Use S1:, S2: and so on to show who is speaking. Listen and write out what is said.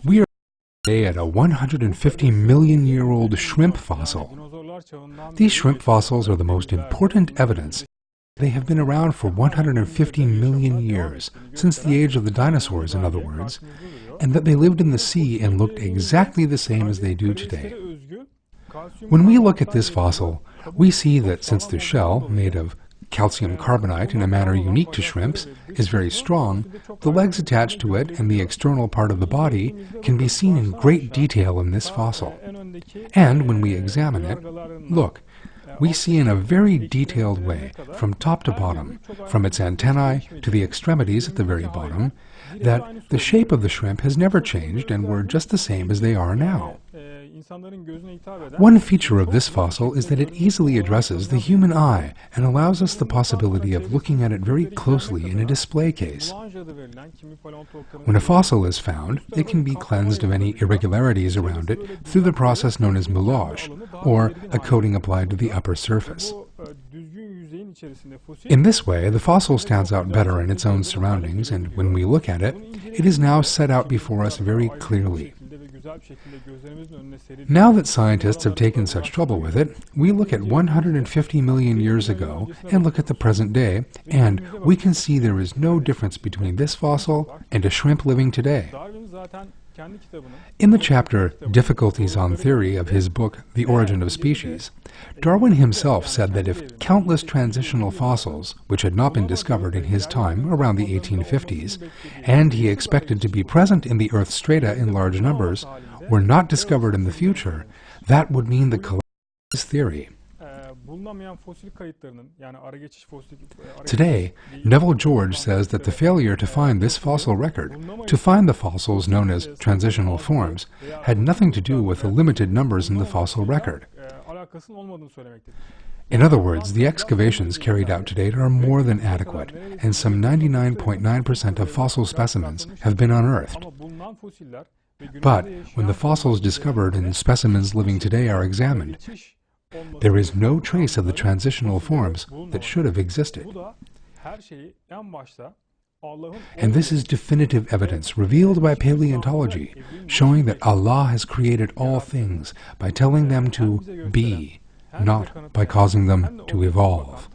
S1: We are today at a 150 million year old shrimp fossil. These shrimp fossils are the most important evidence. They have been around for 150 million years, since the age of the dinosaurs, in other words, and that they lived in the sea and looked exactly the same as they do today. When we look at this fossil, we see that since the shell, made of calcium carbonate in a manner unique to shrimps, is very strong, the legs attached to it and the external part of the body can be seen in great detail in this fossil. And when we examine it, look, we see in a very detailed way, from top to bottom, from its antennae to the extremities at the very bottom, that the shape of the shrimp has never changed and were just the same as they are now. One feature of this fossil is that it easily addresses the human eye and allows us the possibility of looking at it very closely in a display case. When a fossil is found, it can be cleansed of any irregularities around it through the process known as moulage, or a coating applied to the upper surface. In this way, the fossil stands out better in its own surroundings, and when we look at it, it is now set out before us very clearly. Now that scientists have taken such trouble with it, we look at 150 million years ago and look at the present day, and we can see there is no difference between this fossil and a shrimp living today. In the chapter Difficulties on Theory of his book The Origin of Species, Darwin himself said that if countless transitional fossils, which had not been discovered in his time around the 1850s, and he expected to be present in the Earth's strata in large numbers, were not discovered in the future, that would mean the collapse of his theory. Today, Neville George says that the failure to find this fossil record, to find the fossils known as transitional forms, had nothing to do with the limited numbers in the fossil record. In other words, the excavations carried out to date are more than adequate, and some 99.9% of fossil specimens have been unearthed. But when the fossils discovered and specimens living today are examined, there is no trace of the transitional forms that should have existed. And this is definitive evidence revealed by paleontology, showing that Allah has created all things by telling them to be, not by causing them to evolve.